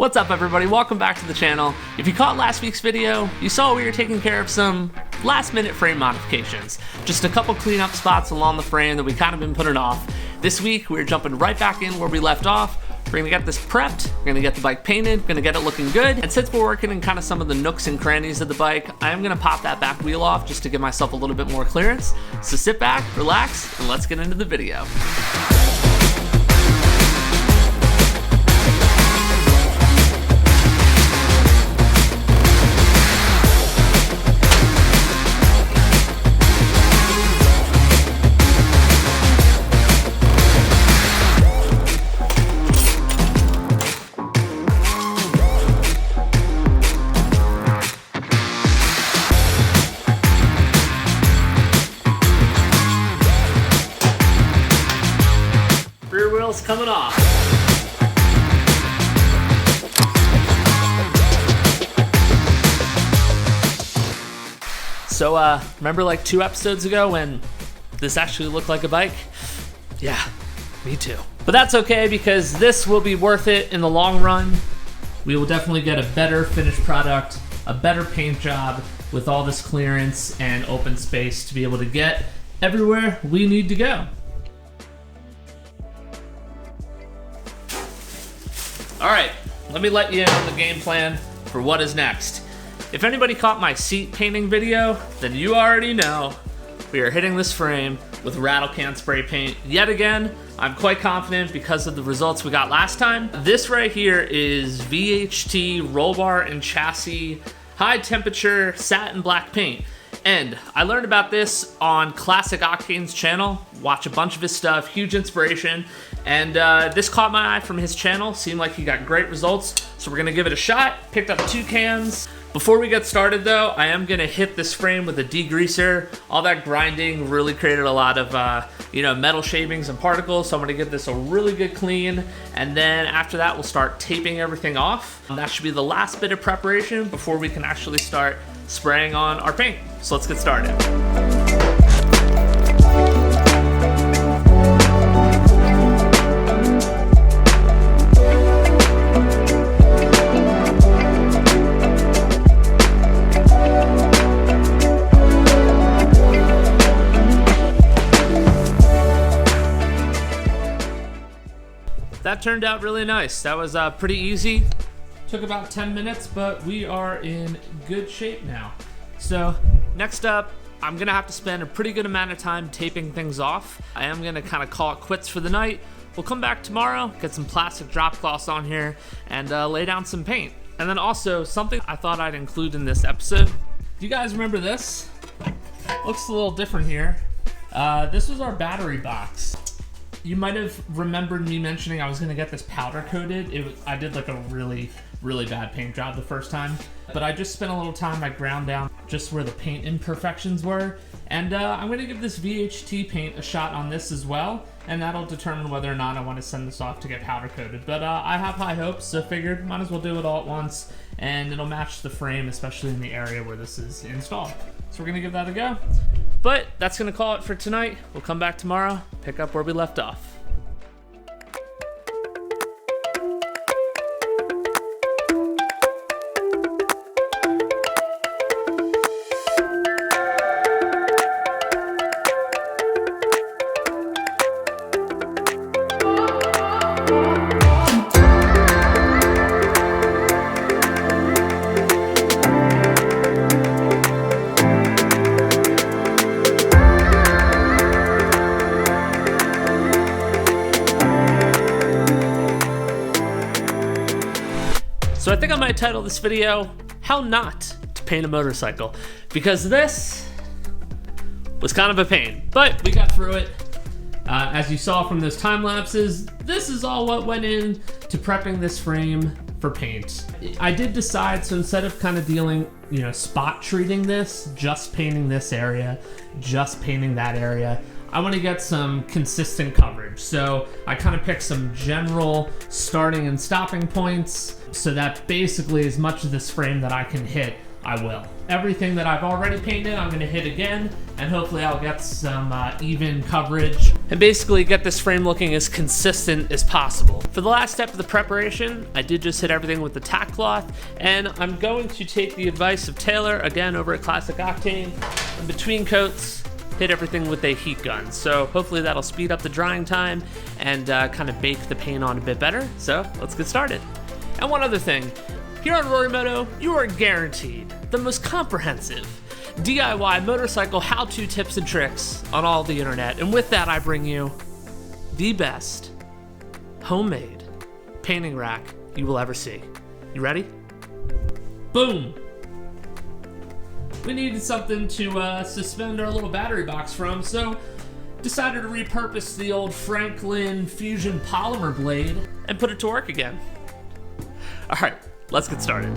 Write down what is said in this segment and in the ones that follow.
What's up everybody, welcome back to the channel. If you caught last week's video, you saw we were taking care of some last minute frame modifications. Just a couple cleanup spots along the frame that we kind of been putting off. This week we're jumping right back in where we left off. We're gonna get this prepped, we're gonna get the bike painted, we're gonna get it looking good. And since we're working in kind of some of the nooks and crannies of the bike, I am gonna pop that back wheel off just to give myself a little bit more clearance. So sit back, relax, and let's get into the video. Coming off. So remember like 2 episodes ago when this actually looked like a bike? Yeah, me too. But that's okay because this will be worth it in the long run. We will definitely get a better finished product, a better paint job with all this clearance and open space to be able to get everywhere we need to go. All right, let me let you in on the game plan for what is next. If anybody caught my seat painting video, then you already know we are hitting this frame with rattle can spray paint yet again. I'm quite confident because of the results we got last time. This right here is VHT Roll Bar Chassis high temperature satin black paint. And I learned about this on Classic Octane's channel. Watch a bunch of his stuff, huge inspiration. And this caught my eye from his channel. Seemed like he got great results. So we're gonna give it a shot. Picked up 2 cans. Before we get started though, I am gonna hit this frame with a degreaser. All that grinding really created a lot of metal shavings and particles. So I'm gonna give this a really good clean. And then after that, we'll start taping everything off. And that should be the last bit of preparation before we can actually start spraying on our paint. So let's get started. That turned out really nice. That was pretty easy. Took about 10 minutes, but we are in good shape now. So next up, I'm gonna have to spend a pretty good amount of time taping things off. I am gonna kind of call it quits for the night. We'll come back tomorrow, get some plastic drop cloths on here, and lay down some paint. And then also, something I thought I'd include in this episode. Do you guys remember this? Looks a little different here. This was our battery box. You might have remembered me mentioning I was gonna get this powder coated. I did like a really bad paint job the first time, but I just spent a little time, I ground down just where the paint imperfections were, and I'm gonna give this VHT paint a shot on this as well, and that'll determine whether or not I want to send this off to get powder coated. But I have high hopes, so figured might as well do it all at once, and it'll match the frame, especially in the area where this is installed. So we're gonna give that a go. But that's gonna call it for tonight. We'll come back tomorrow, pick up where we left off. So I think I might title this video, How Not to Paint a Motorcycle, because this was kind of a pain, but we got through it. As you saw from those time lapses, this is all what went in to prepping this frame for paint. I did decide, so instead of kind of dealing, spot treating this, just painting this area, just painting that area, I want to get some consistent coverage. So I kind of picked some general starting and stopping points so that basically as much of this frame that I can hit I will. Everything that I've already painted, I'm gonna hit again, and hopefully I'll get some even coverage, and basically get this frame looking as consistent as possible. For the last step of the preparation, I did just hit everything with the tack cloth, and I'm going to take the advice of Taylor, again over at Classic Octane, in between coats, hit everything with a heat gun. So hopefully that'll speed up the drying time and kind of bake the paint on a bit better. So let's get started. And one other thing, here on RoriMoto, you are guaranteed the most comprehensive DIY motorcycle how-to tips and tricks on all the internet. And with that, I bring you the best homemade painting rack you will ever see. You ready? Boom! We needed something to suspend our little battery box from, so decided to repurpose the old Franklin Fusion polymer blade and put it to work again. All right, let's get started.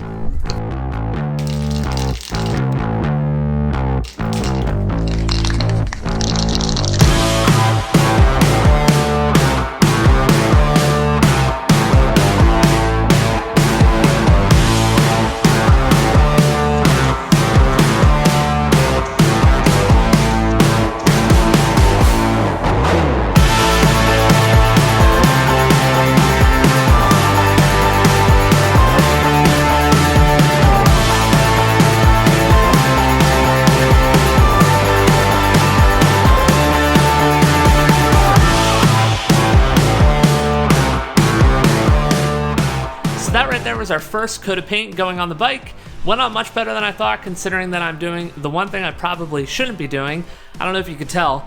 That right there was our first coat of paint going on the bike. Went on much better than I thought, considering that I'm doing the one thing I probably shouldn't be doing. I don't know if you could tell,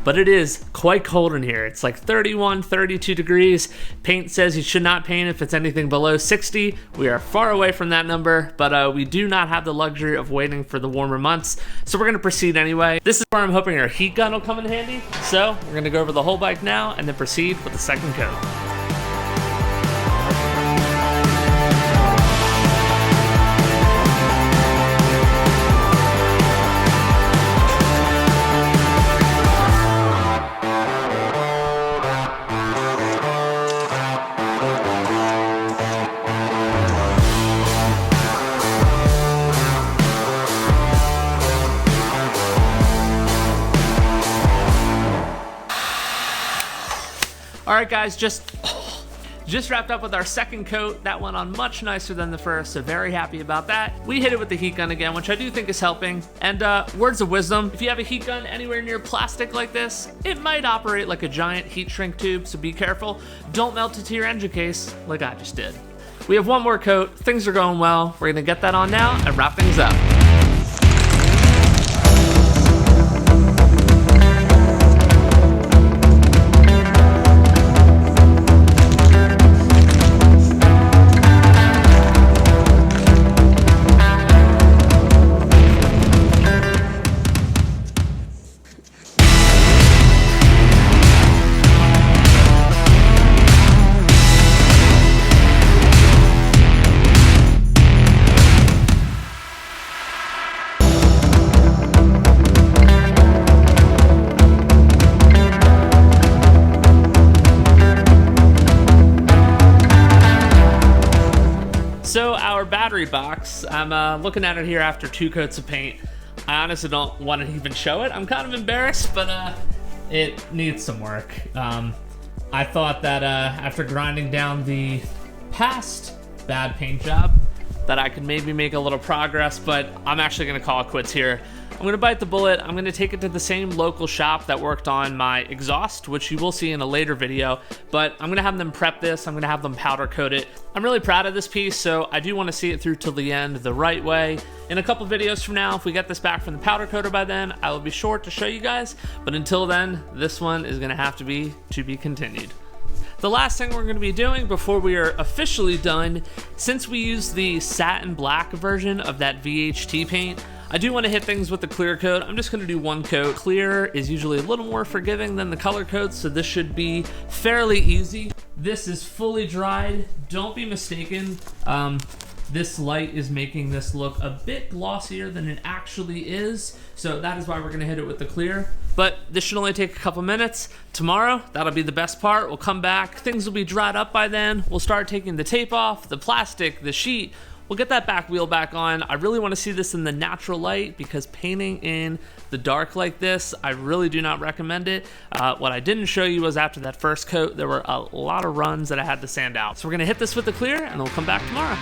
but it is quite cold in here. It's like 31, 32 degrees. Paint says you should not paint if it's anything below 60. We are far away from that number, but we do not have the luxury of waiting for the warmer months. So we're gonna proceed anyway. This is where I'm hoping our heat gun will come in handy. So we're gonna go over the whole bike now and then proceed with the second coat. All right, guys, just wrapped up with our second coat. That went on much nicer than the first, so very happy about that. We hit it with the heat gun again, which I do think is helping. And words of wisdom, if you have a heat gun anywhere near plastic like this, it might operate like a giant heat shrink tube, so be careful. Don't melt it to your engine case like I just did. We have one more coat. Things are going well. We're gonna get that on now and wrap things up. So our battery box, I'm looking at it here after 2 coats of paint. I honestly don't want to even show it. I'm kind of embarrassed, but it needs some work. I thought that after grinding down the past bad paint job that I could maybe make a little progress, but I'm actually gonna call it quits here. I'm gonna bite the bullet. I'm gonna take it to the same local shop that worked on my exhaust, which you will see in a later video, but I'm gonna have them prep this. I'm gonna have them powder coat it. I'm really proud of this piece, so I do wanna see it through till the end the right way. In a couple videos from now, if we get this back from the powder coater by then, I will be sure to show you guys, but until then, this one is gonna have to be continued. The last thing we're going to be doing before we are officially done, since we use the satin black version of that VHT paint, I do want to hit things with the clear coat. I'm just going to do 1 coat. Clear is usually a little more forgiving than the color coats, so this should be fairly easy. This is fully dried. Don't be mistaken. This light is making this look a bit glossier than it actually is, so that is why we're gonna hit it with the clear. But this should only take a couple minutes. Tomorrow, that'll be the best part. We'll come back, things will be dried up by then. We'll start taking the tape off, the plastic, the sheet, We'll get that back wheel back on. I really want to see this in the natural light because painting in the dark like this, I really do not recommend it. What I didn't show you was after that first coat, there were a lot of runs that I had to sand out. So we're gonna hit this with the clear and we'll come back tomorrow.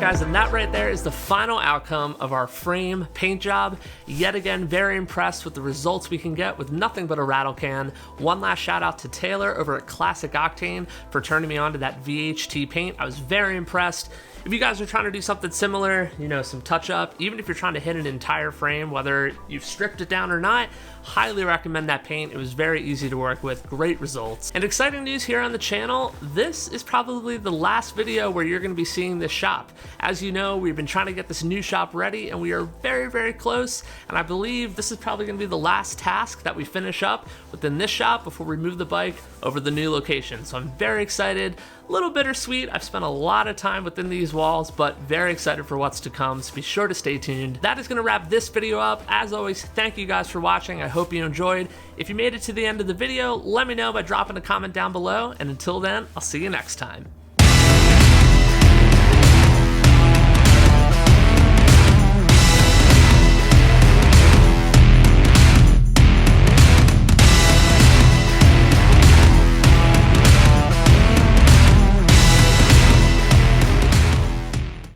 Guys, and that right there is the final outcome of our frame paint job. Yet again, very impressed with the results we can get with nothing but a rattle can. One last shout out to Taylor over at Classic Octane for turning me on to that VHT paint. I was very impressed. If you guys are trying to do something similar, you know, some touch up, even if you're trying to hit an entire frame, whether you've stripped it down or not, highly recommend that paint. It was very easy to work with, great results. And exciting news here on the channel, this is probably the last video where you're gonna be seeing this shop. As you know, we've been trying to get this new shop ready and we are very, very close. And I believe this is probably gonna be the last task that we finish up within this shop before we move the bike over the new location. So I'm very excited, a little bittersweet. I've spent a lot of time within these walls, but very excited for what's to come. So be sure to stay tuned. That is gonna wrap this video up. As always, thank you guys for watching. I hope you enjoyed. If you made it to the end of the video, let me know by dropping a comment down below. And until then, I'll see you next time.